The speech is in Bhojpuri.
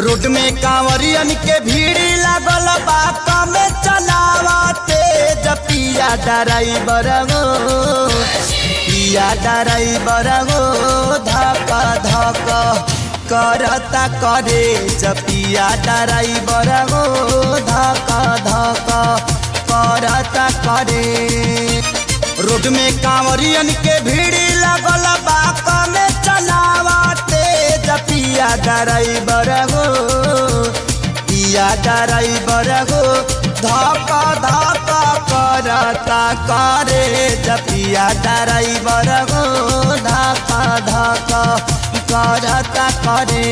रोड में कांवरियन के भीड़ लागल बा कमे चलावते पिया ड्राइवर हो पिया ड्राइवर हो धक धक करता करे पिया ड्राइवर हो धक धक करता करे। रोड में कांवरियन के भीड़ लागल बा कमे चलावते पिया ड्राइवर हो पिया ड्राइवर हो धक धक करता करे पिया ड्राइवर हो धक धक करता करे।